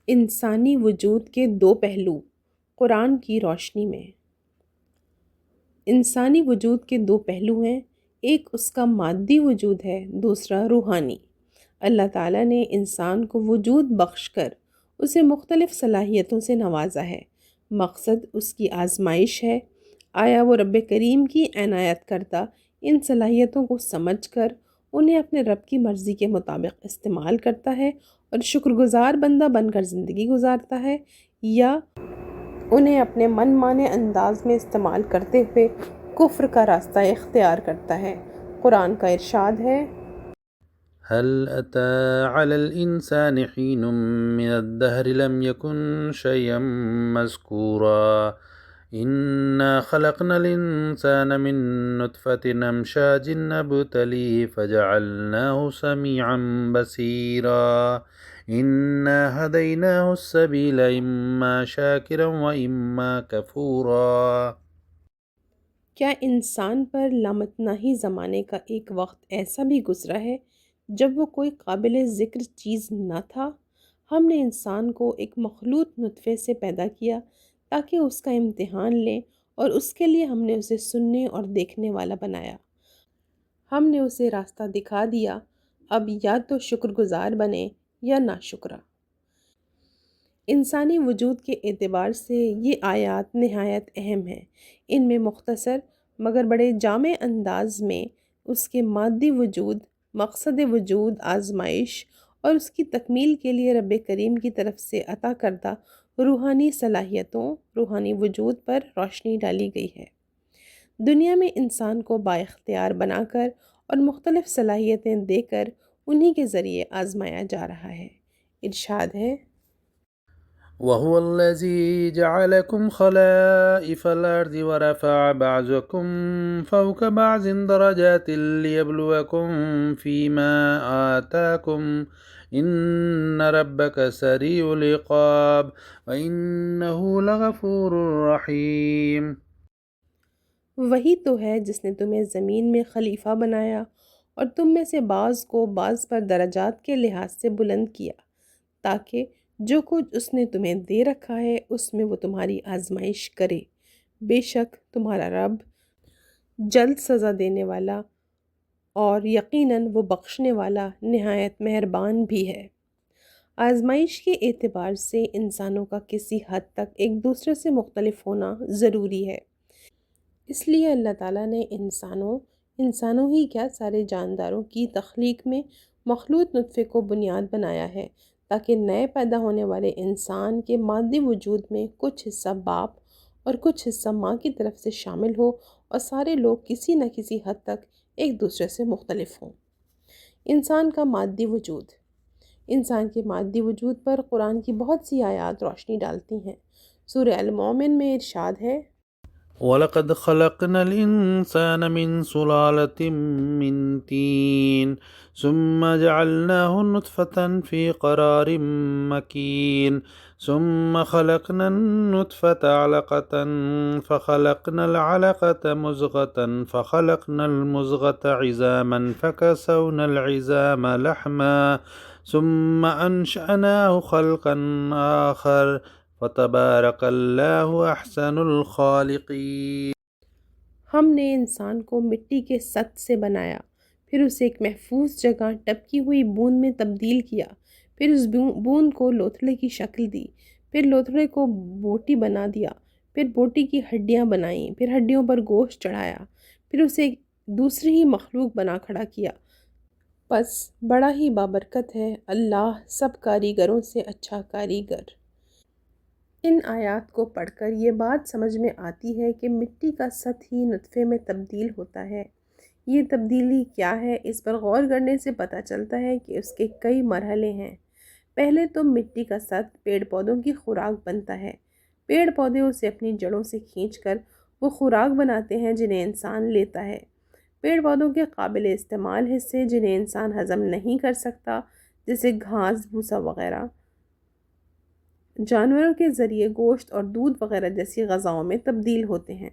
انسانی وجود کے دو پہلو قرآن کی روشنی میں۔ انسانی وجود کے دو پہلو ہیں، ایک اس کا مادی وجود ہے، دوسرا روحانی۔ اللہ تعالیٰ نے انسان کو وجود بخش کر اسے مختلف صلاحیتوں سے نوازا ہے۔ مقصد اس کی آزمائش ہے۔ آیا وہ رب کریم کی عنایت کردہ ان صلاحیتوں کو سمجھ کر انہیں اپنے رب کی مرضی کے مطابق استعمال کرتا ہے اور شکر گزار بندہ بن کر زندگی گزارتا ہے، یا انہیں اپنے من مانے انداز میں استعمال کرتے ہوئے کفر کا راستہ اختیار کرتا ہے۔ قرآن کا ارشاد ہے، هل أتى على الإنسان حين من الدهر لم يكن شيئا مذكورا إنا خلقنا الإنسان من نطفة أمشاج نبتليه فجعلناه سميعا بصيرا إنا هديناه السبيل إما شاكرا وإما كفورا۔ کیا انسان پر لامتناہی زمانے کا ایک وقت ایسا بھی گزرا ہے جب وہ کوئی قابل ذکر چیز نہ تھا؟ ہم نے انسان کو ایک مخلوط نطفے سے پیدا کیا تاکہ اس کا امتحان لیں، اور اس کے لیے ہم نے اسے سننے اور دیکھنے والا بنایا۔ ہم نے اسے راستہ دکھا دیا، اب یا تو شکر گزار بنے یا ناشکرا۔ انسانی وجود کے اعتبار سے یہ آیات نہایت اہم ہیں۔ ان میں مختصر مگر بڑے جامع انداز میں اس کے مادی وجود، مقصد وجود، آزمائش اور اس کی تکمیل کے لیے رب کریم کی طرف سے عطا کردہ روحانی صلاحیتوں، روحانی وجود پر روشنی ڈالی گئی ہے۔ دنیا میں انسان کو بااختیار بنا کر اور مختلف صلاحیتیں دے کر انہی کے ذریعے آزمایا جا رہا ہے۔ ارشاد ہے، وهو الذي جعلكم خلائف الأرض ورفع بعضكم فوق بعض درجات ليبلوكم فيما آتاكم إن ربك سريع العقاب وإنه لغفور رحيم۔ وہی تو ہے جس نے تمہیں زمین میں خلیفہ بنایا اور تم میں سے بعض کو بعض پر درجات کے لحاظ سے بلند کیا، تاکہ جو کچھ اس نے تمہیں دے رکھا ہے اس میں وہ تمہاری آزمائش کرے۔ بے شک تمہارا رب جلد سزا دینے والا اور یقیناً وہ بخشنے والا نہایت مہربان بھی ہے۔ آزمائش کے اعتبار سے انسانوں کا کسی حد تک ایک دوسرے سے مختلف ہونا ضروری ہے۔ اس لیے اللہ تعالیٰ نے انسانوں ہی کیا سارے جانداروں کی تخلیق میں مخلوط نطفے کو بنیاد بنایا ہے، تاکہ نئے پیدا ہونے والے انسان کے مادی وجود میں کچھ حصہ باپ اور کچھ حصہ ماں کی طرف سے شامل ہو، اور سارے لوگ کسی نہ کسی حد تک ایک دوسرے سے مختلف ہوں۔ انسان کا مادی وجود، انسان کے مادی وجود پر قرآن کی بہت سی آیات روشنی ڈالتی ہیں۔ سورہ المومن میں ارشاد ہے، وَلَقَدْ خَلَقْنَا الْإِنسَانَ مِنْ سُلَالَةٍ مِّن طِينٍ ثُمَّ جَعَلْنَاهُ نُطْفَةً فِي قَرَارٍ مَّكِينٍ ثُمَّ خَلَقْنَا النُّطْفَةَ عَلَقَةً فَخَلَقْنَا الْعَلَقَةَ مُضْغَةً فَخَلَقْنَا الْمُضْغَةَ عِظَامًا فَكَسَوْنَا الْعِظَامَ لَحْمًا ثُمَّ أَنشَأْنَاهُ خَلْقًا آخَرَ فَتَبَارَكَ اللَّهُ أَحْسَنُ الْخَالِقِينَ۔ ہم نے انسان کو مٹی کے سط سے بنایا، پھر اسے ایک محفوظ جگہ ٹپکی ہوئی بوند میں تبدیل کیا، پھر اس بوند کو لوتھڑے کی شکل دی، پھر لوتھڑے کو بوٹی بنا دیا، پھر بوٹی کی ہڈیاں بنائیں، پھر ہڈیوں پر گوشت چڑھایا، پھر اسے ایک دوسری ہی مخلوق بنا کھڑا کیا۔ پس بڑا ہی بابرکت ہے اللہ سب کاریگروں سے اچھا کاریگر۔ ان آیات کو پڑھ کر یہ بات سمجھ میں آتی ہے کہ مٹی کا سط ہی نطفے میں تبدیل ہوتا ہے۔ یہ تبدیلی کیا ہے، اس پر غور کرنے سے پتہ چلتا ہے کہ اس کے کئی مرحلے ہیں۔ پہلے تو مٹی کا سط پیڑ پودوں کی خوراک بنتا ہے۔ پیڑ پودے اسے اپنی جڑوں سے کھینچ کر وہ خوراک بناتے ہیں جنہیں انسان لیتا ہے۔ پیڑ پودوں کے قابل استعمال حصے جنہیں انسان ہضم نہیں کر سکتا، جیسے گھاس، بھوسا وغیرہ، جانوروں کے ذریعے گوشت اور دودھ وغیرہ جیسی غذاؤں میں تبدیل ہوتے ہیں۔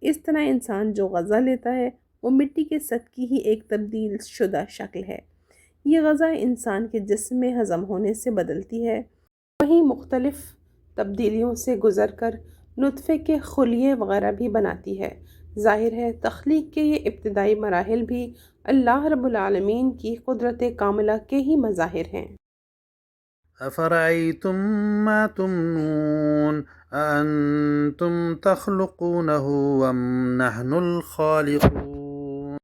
اس طرح انسان جو غذا لیتا ہے وہ مٹی کے سط کی ہی ایک تبدیل شدہ شکل ہے۔ یہ غذا انسان کے جسم میں ہضم ہونے سے بدلتی ہے وہیں مختلف تبدیلیوں سے گزر کر نطفے کے خلیے وغیرہ بھی بناتی ہے۔ ظاہر ہے تخلیق کے یہ ابتدائی مراحل بھی اللہ رب العالمین کی قدرت کاملہ کے ہی مظاہر ہیں۔ أفرأيتم ما تمنون أأنتم تخلقونه أم نحن الخالقون؟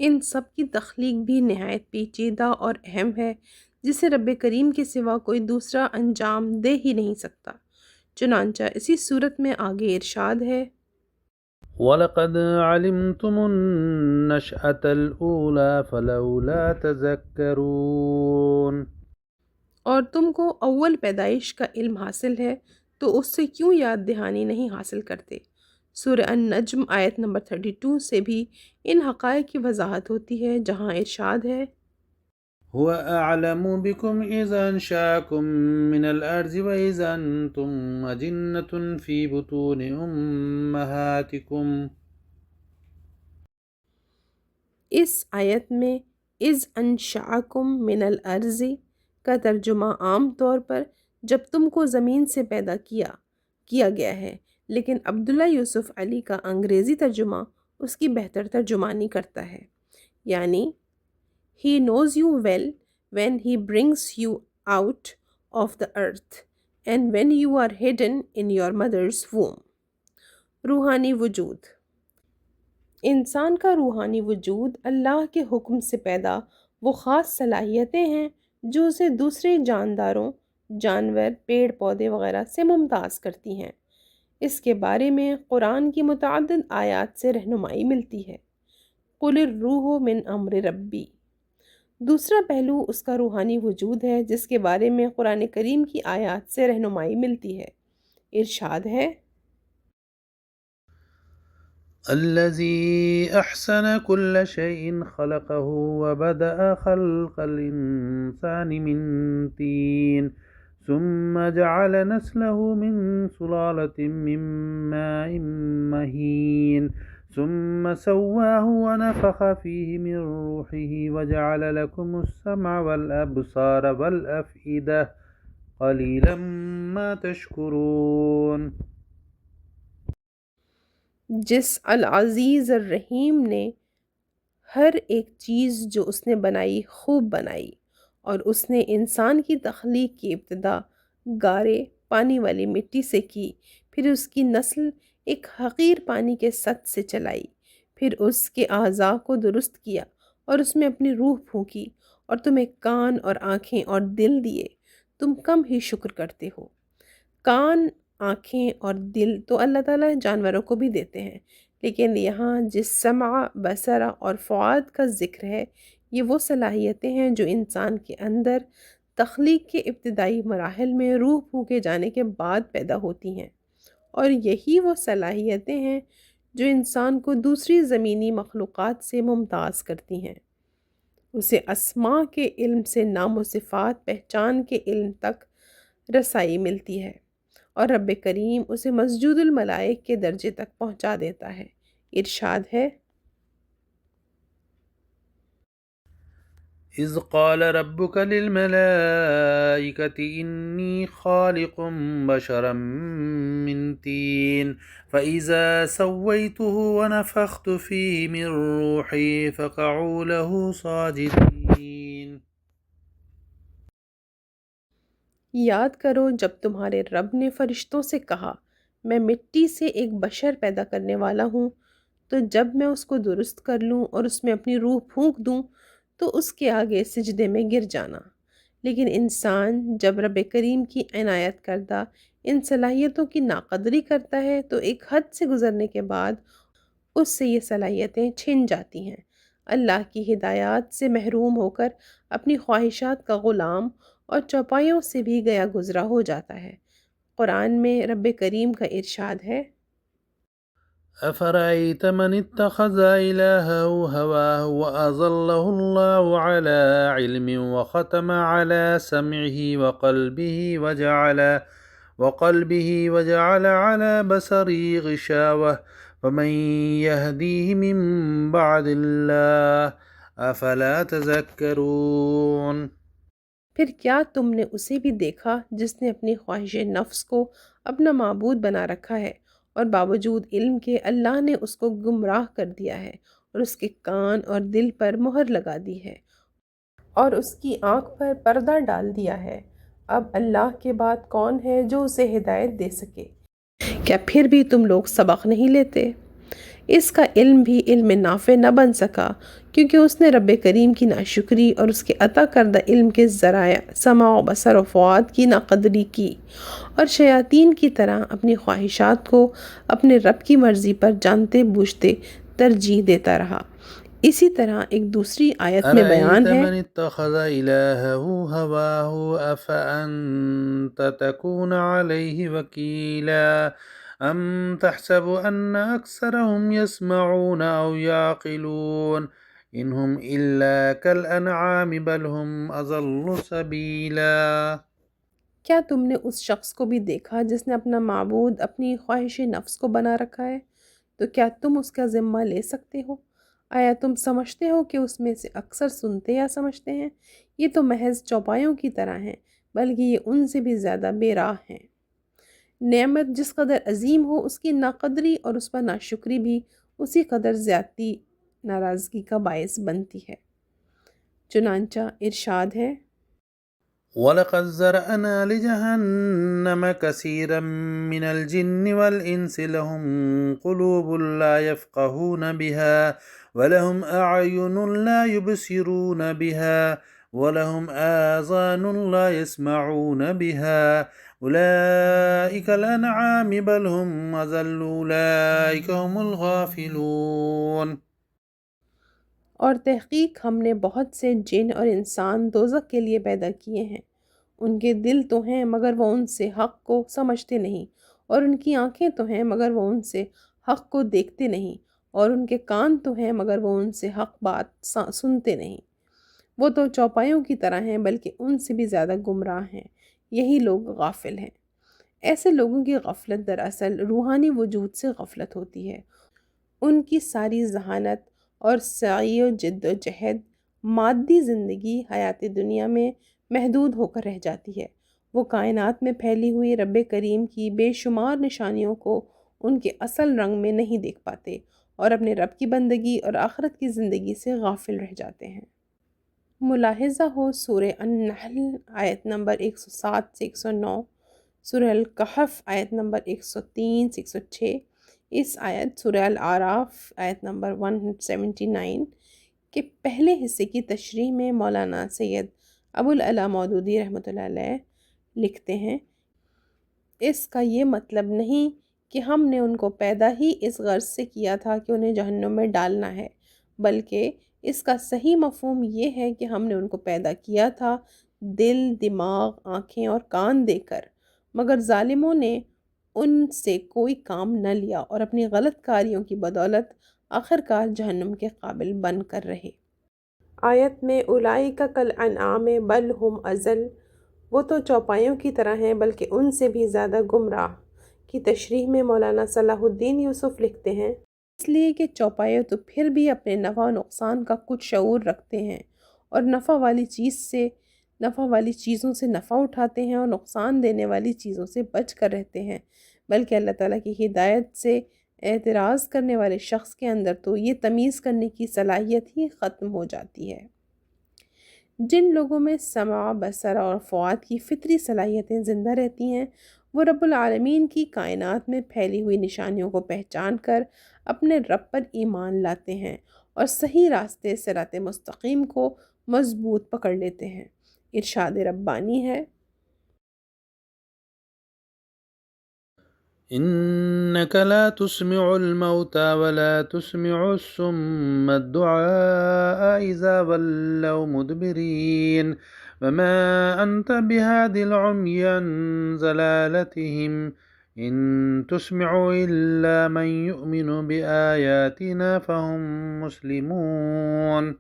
ان سب کی تخلیق بھی نہایت پیچیدہ اور اہم ہے جسے رب کریم کے سوا کوئی دوسرا انجام دے ہی نہیں سکتا۔ چنانچہ اسی صورت میں آگے ارشاد ہے، وَلَقَدْ عَلِمْتُمُ النَّشْأَةَ الْأُولَى فَلَوْلَا تَذَكَّرُونَ۔ اور تم کو اول پیدائش کا علم حاصل ہے تو اس سے کیوں یاد دہانی نہیں حاصل کرتے۔ سورہ النجم آیت نمبر 32 سے بھی ان حقائق کی وضاحت ہوتی ہے، جہاں ارشاد ہے، هو أعلم بكم إذ أنشأكم من الأرض وإذ أنتم أجنة في بطون أمهاتكم۔ اس آیت میں اذ انشأکم من الارض کا ترجمہ عام طور پر جب تم کو زمین سے پیدا کیا گیا ہے، لیکن عبداللہ یوسف علی کا انگریزی ترجمہ اس کی بہتر ترجمانی کرتا ہے، یعنی He knows you well when he brings you out of the earth and when you are hidden in your mother's womb۔ روحانی وجود، انسان کا روحانی وجود اللہ کے حکم سے پیدا وہ خاص صلاحیتیں ہیں جو اسے دوسرے جانداروں، جانور، پیڑ پودے وغیرہ سے ممتاز کرتی ہیں۔ اس کے بارے میں قرآن کی متعدد آیات سے رہنمائی ملتی ہے۔ قُلِ الرُّوحُ مِنْ أَمْرِ رَبِّی۔ دوسرا پہلو اس کا روحانی وجود ہے جس کے بارے میں قرآن کریم کی آیات سے رہنمائی ملتی ہے۔ ارشاد ہے، الذي أحسن كل شيء خلقه وبدأ خلق الإنسان من طين ثم جعل نسله من سلالة من ماء مهين ثم سواه ونفخ فيه من روحه وجعل لكم السمع والأبصار والأفئدة قليلا ما تشكرون۔ جس العزیز الرحیم نے ہر ایک چیز جو اس نے بنائی خوب بنائی، اور اس نے انسان کی تخلیق کی ابتدا گارے پانی والی مٹی سے کی، پھر اس کی نسل ایک حقیر پانی کے سطح سے چلائی، پھر اس کے اعضاء کو درست کیا اور اس میں اپنی روح پھونکی، اور تمہیں کان اور آنکھیں اور دل دیے، تم کم ہی شکر کرتے ہو۔ کان، آنکھیں اور دل تو اللہ تعالیٰ جانوروں کو بھی دیتے ہیں، لیکن یہاں جس سمع، بصرہ اور فؤاد کا ذکر ہے، یہ وہ صلاحیتیں ہیں جو انسان کے اندر تخلیق کے ابتدائی مراحل میں روح پھونکے جانے کے بعد پیدا ہوتی ہیں، اور یہی وہ صلاحیتیں ہیں جو انسان کو دوسری زمینی مخلوقات سے ممتاز کرتی ہیں۔ اسے اسماء کے علم سے نام و صفات پہچان کے علم تک رسائی ملتی ہے، اور رب کریم اسے مسجود الملائک کے درجے تک پہنچا دیتا ہے۔ ارشاد ہے، إذ قال ربك للملائكة إني خالق بشرا من طين فإذا سويته ونفخت فيه من روحي فقعوا له ساجدين۔ یاد کرو جب تمہارے رب نے فرشتوں سے کہا میں مٹی سے ایک بشر پیدا کرنے والا ہوں، تو جب میں اس کو درست کر لوں اور اس میں اپنی روح پھونک دوں تو اس کے آگے سجدے میں گر جانا۔ لیکن انسان جب رب کریم کی عنایت کردہ ان صلاحیتوں کی ناقدری کرتا ہے تو ایک حد سے گزرنے کے بعد اس سے یہ صلاحیتیں چھن جاتی ہیں۔ اللہ کی ہدایات سے محروم ہو کر اپنی خواہشات کا غلام اور چوپایوں سے بھی گیا گزرا ہو جاتا ہے۔ قرآن میں رب کریم کا ارشاد ہے، أفرأيت من اتخذ إلهه هواه وأضله الله على علم وختم على سمعه وقلبه وجعل على بصره غشاوة فمن يهديه من بعد الله أفلا تذكرون۔ پھر کیا تم نے اسے بھی دیکھا جس نے اپنی خواہش نفس کو اپنا معبود بنا رکھا ہے، اور باوجود علم کے اللہ نے اس کو گمراہ کر دیا ہے، اور اس کے کان اور دل پر مہر لگا دی ہے، اور اس کی آنکھ پر پردہ ڈال دیا ہے۔ اب اللہ کے بعد کون ہے جو اسے ہدایت دے سکے؟ کیا پھر بھی تم لوگ سبق نہیں لیتے؟ اس کا علم بھی علم نافع نہ بن سکا، کیونکہ اس نے رب کریم کی ناشکری اور اس کے عطا کردہ علم کے ذرائع سمع و بصر و فؤاد کی ناقدری کی، اور شیاطین کی طرح اپنی خواہشات کو اپنے رب کی مرضی پر جانتے بوجھتے ترجیح دیتا رہا۔ اسی طرح ایک دوسری آیت میں بیان أرأيت ہے، من اتخذ إلهه هواه أفأنت تكون عليه وكيلا أم تحسب أن أكثرهم يسمعون أو يعقلون إن هم إلا كالأنعام بل هم أضل سبيلا۔ کیا تم نے اس شخص کو بھی دیکھا جس نے اپنا معبود اپنی خواہش نفس کو بنا رکھا ہے؟ تو کیا تم اس کا ذمہ لے سکتے ہو؟ آیا تم سمجھتے ہو کہ اس میں سے اکثر سنتے یا سمجھتے ہیں؟ یہ تو محض چوپایوں کی طرح ہیں، بلکہ یہ ان سے بھی زیادہ بے راہ ہیں۔ نعمت جس قدر عظیم ہو، اس کی ناقدری اور اس پر ناشکری بھی اسی قدر زیادتی ناراضگی کا باعث بنتی ہے۔ چنانچہ ارشاد ہے، وَلَقَدْ ذَرَأْنَا لِجَهَنَّمَ كَثِيرًا مِنَ الْجِنِّ وَالْإِنسِ لَهُمْ قُلُوبٌ لَا يَفْقَهُونَ بِهَا وَلَهُمْ أَعْيُنٌ لَا يُبْصِرُونَ بِهَا وَلَهُمْ آذَانٌ لَا يَسْمَعُونَ بِهَا أُولَئِكَ الْأَنْعَامُ بَلْ هُمْ أَضَلُّ أُولَئِكَ هُمُ الْغَافِلُونَ۔ اور تحقیق ہم نے بہت سے جن اور انسان دوزخ کے لیے پیدا کیے ہیں، ان کے دل تو ہیں مگر وہ ان سے حق کو سمجھتے نہیں، اور ان کی آنکھیں تو ہیں مگر وہ ان سے حق کو دیکھتے نہیں، اور ان کے کان تو ہیں مگر وہ ان سے حق بات سنتے نہیں۔ وہ تو چوپایوں کی طرح ہیں بلکہ ان سے بھی زیادہ گمراہ ہیں۔ یہی لوگ غافل ہیں۔ ایسے لوگوں کی غفلت دراصل روحانی وجود سے غفلت ہوتی ہے۔ ان کی ساری ذہانت اور سعی و جد و جہد مادی زندگی حیات دنیا میں محدود ہو کر رہ جاتی ہے۔ وہ کائنات میں پھیلی ہوئی رب کریم کی بے شمار نشانیوں کو ان کے اصل رنگ میں نہیں دیکھ پاتے، اور اپنے رب کی بندگی اور آخرت کی زندگی سے غافل رہ جاتے ہیں۔ ملاحظہ ہو سورہ النحل آیت نمبر 107 سے 109، سورہ الکہف آیت نمبر 103 سے 106، اس آیت سورہ الاعراف آیت نمبر 179 کے پہلے حصے کی تشریح میں مولانا سید ابو العلا مودودی رحمۃ اللہ علیہ لکھتے ہیں، اس کا یہ مطلب نہیں کہ ہم نے ان کو پیدا ہی اس غرض سے کیا تھا کہ انہیں جہنم میں ڈالنا ہے، بلکہ اس کا صحیح مفہوم یہ ہے کہ ہم نے ان کو پیدا کیا تھا دل، دماغ، آنکھیں اور کان دے کر، مگر ظالموں نے ان سے کوئی کام نہ لیا اور اپنی غلط کاریوں کی بدولت آخرکار جہنم کے قابل بن کر رہے۔ آیت میں اولئک کالانعام بل ہم اضل، وہ تو چوپایوں کی طرح ہیں بلکہ ان سے بھی زیادہ گمراہ، کی تشریح میں مولانا صلاح الدین یوسف لکھتے ہیں، اس لیے کہ چوپائے تو پھر بھی اپنے نفع و نقصان کا کچھ شعور رکھتے ہیں، اور نفع والی چیزوں سے نفع اٹھاتے ہیں اور نقصان دینے والی چیزوں سے بچ کر رہتے ہیں، بلکہ اللہ تعالیٰ کی ہدایت سے اعتراض کرنے والے شخص کے اندر تو یہ تمیز کرنے کی صلاحیت ہی ختم ہو جاتی ہے۔ جن لوگوں میں سمع، بصر اور فؤاد کی فطری صلاحیتیں زندہ رہتی ہیں، وہ رب العالمین کی کائنات میں پھیلی ہوئی نشانیوں کو پہچان کر اپنے رب پر ایمان لاتے ہیں اور صحیح راستے صراط مستقیم کو مضبوط پکڑ لیتے ہیں۔ ارشاد ربانی ہے، إنك لا تسمع الموتى ولا تسمع الصم الدعاء إذا ولوا مدبرين وما أنت بهاد العمي عن ضلالتهم إن تسمع إلا من يؤمن بآياتنا فهم مسلمون۔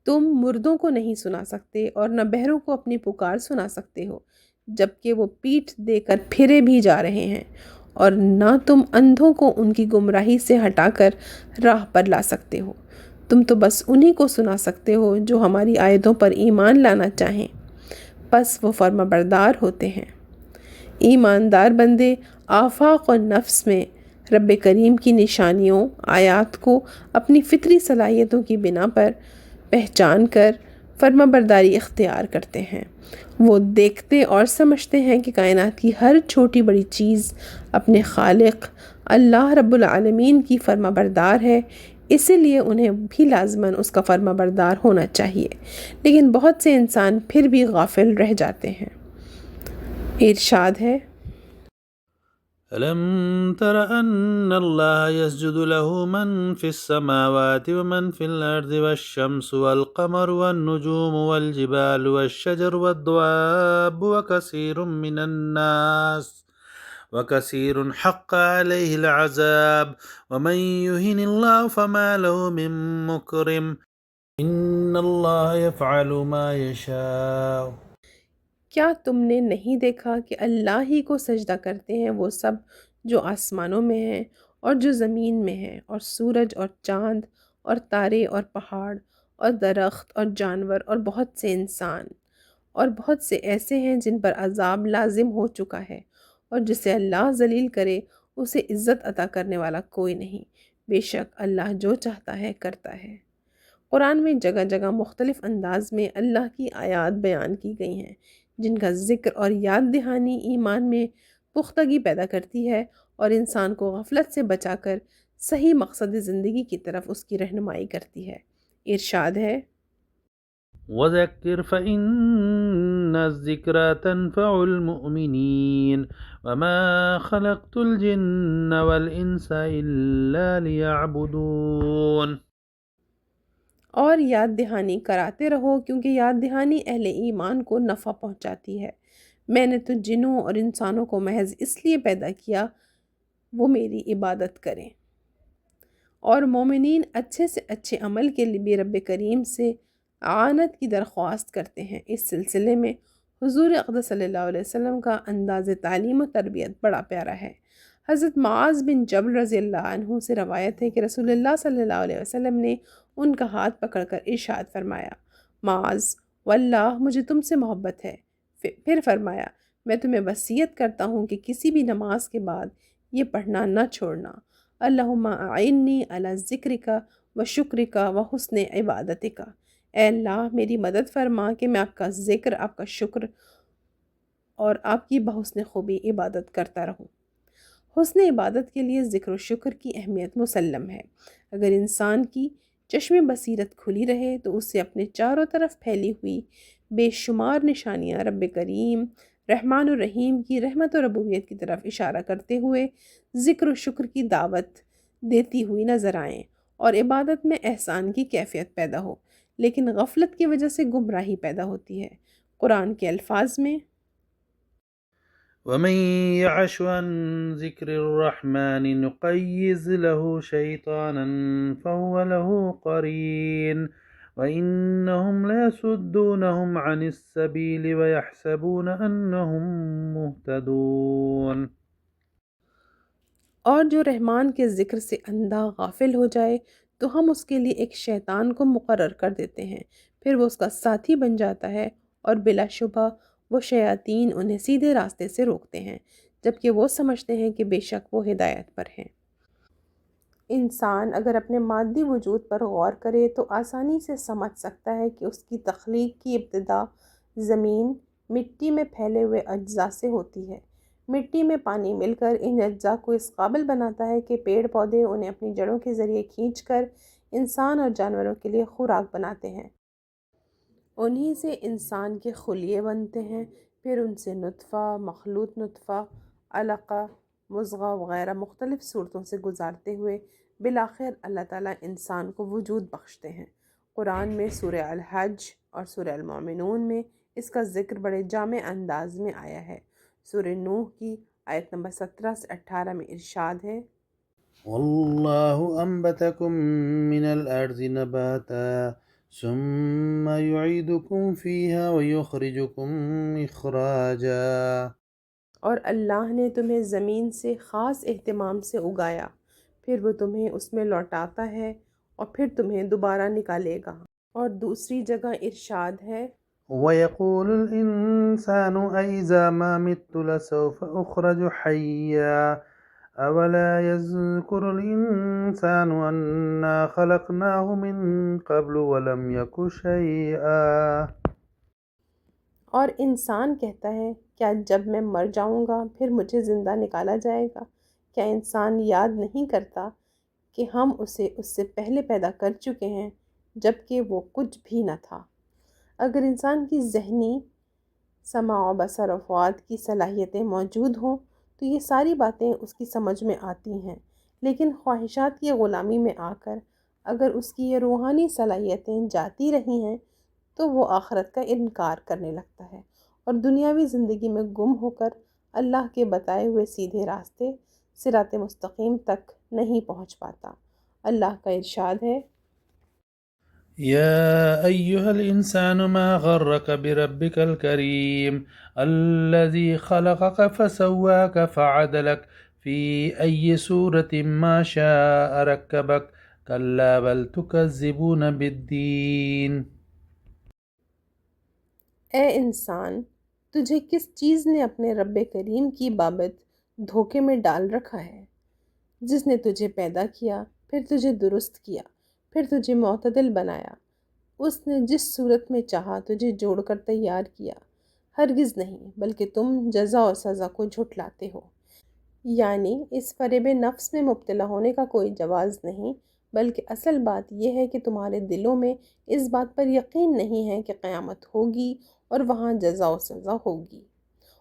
تم مردوں کو نہیں سنا سکتے اور نہ بہروں کو اپنی پکار سنا سکتے ہو جبکہ وہ پیٹھ دے کر پھرے بھی جا رہے ہیں، اور نہ تم اندھوں کو ان کی گمراہی سے ہٹا کر راہ پر لا سکتے ہو۔ تم تو بس انہی کو سنا سکتے ہو جو ہماری آیتوں پر ایمان لانا چاہیں، پس وہ فرما بردار ہوتے ہیں۔ ایماندار بندے آفاق اور نفس میں رب کریم کی نشانیوں، آیات کو اپنی فطری صلاحیتوں کی بنا پر پہچان کر فرما برداری اختیار کرتے ہیں۔ وہ دیکھتے اور سمجھتے ہیں کہ کائنات کی ہر چھوٹی بڑی چیز اپنے خالق اللہ رب العالمین کی فرما بردار ہے، اسی لیے انہیں بھی لازماً اس کا فرما بردار ہونا چاہیے، لیکن بہت سے انسان پھر بھی غافل رہ جاتے ہیں۔ ارشاد ہے، ألم تر أن الله يسجد له من في السماوات ومن في الأرض والشمس والقمر والنجوم والجبال والشجر والدواب وكثير حق عليه العذاب ومن يهن الله فما له من مكرم إن الله يفعل ما يشاء۔ کیا تم نے نہیں دیکھا کہ اللہ ہی کو سجدہ کرتے ہیں وہ سب جو آسمانوں میں ہیں اور جو زمین میں ہیں، اور سورج اور چاند اور تارے اور پہاڑ اور درخت اور جانور اور بہت سے انسان، اور بہت سے ایسے ہیں جن پر عذاب لازم ہو چکا ہے، اور جسے اللہ ذلیل کرے اسے عزت عطا کرنے والا کوئی نہیں۔ بے شک اللہ جو چاہتا ہے کرتا ہے۔ قرآن میں جگہ جگہ مختلف انداز میں اللہ کی آیات بیان کی گئی ہیں، جن کا ذکر اور یاد دہانی ایمان میں پختگی پیدا کرتی ہے اور انسان کو غفلت سے بچا کر صحیح مقصد زندگی کی طرف اس کی رہنمائی کرتی ہے۔ ارشاد ہے، وذكر فإن الذكرى تنفع المؤمنين وما خلقت الجن والإنس إلا ليعبدون۔ اور یاد دہانی کراتے رہو، کیونکہ یاد دہانی اہل ایمان کو نفع پہنچاتی ہے۔ میں نے تو جنوں اور انسانوں کو محض اس لیے پیدا کیا وہ میری عبادت کریں۔ اور مومنین اچھے سے اچھے عمل کے لیے بھی رب کریم سے اعانت کی درخواست کرتے ہیں۔ اس سلسلے میں حضور اقدس صلی اللہ علیہ وسلم کا انداز تعلیم و تربیت بڑا پیارا ہے۔ حضرت معاذ بن جبل رضی اللہ عنہ سے روایت ہے کہ رسول اللہ صلی اللہ علیہ وسلم نے ان کا ہاتھ پکڑ کر ارشاد فرمایا، معاذ واللہ مجھے تم سے محبت ہے۔ پھر فرمایا، میں تمہیں وصیت کرتا ہوں کہ کسی بھی نماز کے بعد یہ پڑھنا نہ چھوڑنا، اللہم اعنی علی ذکرک و شکرک و حسن عبادتک۔ اے اللہ میری مدد فرما کہ میں آپ کا ذکر، آپ کا شکر اور آپ کی بحسن خوبی عبادت کرتا رہوں۔ حسن عبادت کے لیے ذکر و شکر کی اہمیت مسلم ہے۔ اگر انسان کی چشم بصیرت کھلی رہے تو اسے اپنے چاروں طرف پھیلی ہوئی بے شمار نشانیاں رب کریم رحمان الرحیم کی رحمت و ربوبیت کی طرف اشارہ کرتے ہوئے ذکر و شکر کی دعوت دیتی ہوئی نظر آئیں، اور عبادت میں احسان کی کیفیت پیدا ہو، لیکن غفلت کی وجہ سے گمراہی پیدا ہوتی ہے۔ قرآن کے الفاظ میں، ومن يعش عن ذكر الرحمن نقيض له شيطانا فهو له قرين وإنهم ليصدونهم عن السبيل ويحسبون أنهم مهتدون۔ اور جو رحمان کے ذکر سے اندھا غافل ہو جائے تو ہم اس کے لیے ایک شیطان کو مقرر کر دیتے ہیں، پھر وہ اس کا ساتھی بن جاتا ہے، اور بلا شبہ وہ شیاطین انہیں سیدھے راستے سے روکتے ہیں، جبکہ وہ سمجھتے ہیں کہ بے شک وہ ہدایت پر ہیں۔ انسان اگر اپنے مادی وجود پر غور کرے تو آسانی سے سمجھ سکتا ہے کہ اس کی تخلیق کی ابتدا زمین، مٹی میں پھیلے ہوئے اجزاء سے ہوتی ہے۔ مٹی میں پانی مل کر ان اجزاء کو اس قابل بناتا ہے کہ پیڑ پودے انہیں اپنی جڑوں کے ذریعے کھینچ کر انسان اور جانوروں کے لیے خوراک بناتے ہیں۔ انہی سے انسان کے خلیے بنتے ہیں، پھر ان سے نطفہ، مخلوط نطفہ، علقہ، مضغہ وغیرہ مختلف صورتوں سے گزارتے ہوئے بالآخر اللہ تعالیٰ انسان کو وجود بخشتے ہیں۔ قرآن میں سورہ الحج اور سورہ المومنون میں اس کا ذکر بڑے جامع انداز میں آیا ہے۔ سورہ نوح کی آیت نمبر 17 سے 18 میں ارشاد ہے، والله أنبتكم من الأرض نباتا ثم يعيدكم فيها ويخرجكم إخراجا۔ اور اللہ نے تمہیں زمین سے خاص اہتمام سے اگایا، پھر وہ تمہیں اس میں لوٹاتا ہے اور پھر تمہیں دوبارہ نکالے گا۔ اور دوسری جگہ ارشاد ہے وَيَقُولُ الْإِنسَانُ أَإِذَا مَا مِتُّ لَسَوْفَ أُخْرَجُ حَيًّا أَوَلَا يَذْكُرُ الْإِنسَانُ أَنَّا خَلَقْنَاهُ مِن قَبْلُ وَلَمْ يَكُ شَيْئًا۔ اور انسان کہتا ہے کیا جب میں مر جاؤں گا پھر مجھے زندہ نکالا جائے گا؟ کیا انسان یاد نہیں کرتا کہ ہم اسے اس سے پہلے پیدا کر چکے ہیں جبکہ وہ کچھ بھی نہ تھا؟ اگر انسان کی ذہنی سمع و بصر و فؤاد کی صلاحیتیں موجود ہوں تو یہ ساری باتیں اس کی سمجھ میں آتی ہیں، لیکن خواہشات کی غلامی میں آ کر اگر اس کی یہ روحانی صلاحیتیں جاتی رہی ہیں تو وہ آخرت کا انکار کرنے لگتا ہے اور دنیاوی زندگی میں گم ہو کر اللہ کے بتائے ہوئے سیدھے راستے صراط مستقیم تک نہیں پہنچ پاتا۔ اللہ کا ارشاد ہے يا أيها الإنسان ما غرك بربك الكريم الذي خلقك فسواك فعدلك في أي صورة ما شاء ركبك كلا بل تكذبون بالدين۔ اے انسان، تجھے کس چیز نے اپنے رب کریم کی بابت دھوکے میں ڈال رکھا ہے؟ جس نے تجھے پیدا کیا، پھر تجھے درست کیا، پھر تجھے معتدل بنایا۔ اس نے جس صورت میں چاہا تجھے جوڑ کر تیار کیا۔ ہرگز نہیں، بلکہ تم جزا و سزا کو جھٹلاتے ہو۔ یعنی اس فریب نفس میں مبتلا ہونے کا کوئی جواز نہیں، بلکہ اصل بات یہ ہے کہ تمہارے دلوں میں اس بات پر یقین نہیں ہے کہ قیامت ہوگی اور وہاں جزا و سزا ہوگی۔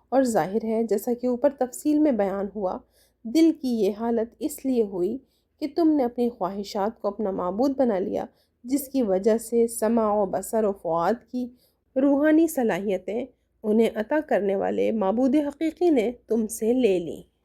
اور ظاہر ہے جیسا کہ اوپر تفصیل میں بیان ہوا، دل کی یہ حالت اس لیے ہوئی کہ تم نے اپنی خواہشات کو اپنا معبود بنا لیا، جس کی وجہ سے سمع و بصر و فؤاد کی روحانی صلاحیتیں انہیں عطا کرنے والے معبود حقیقی نے تم سے لے لیں۔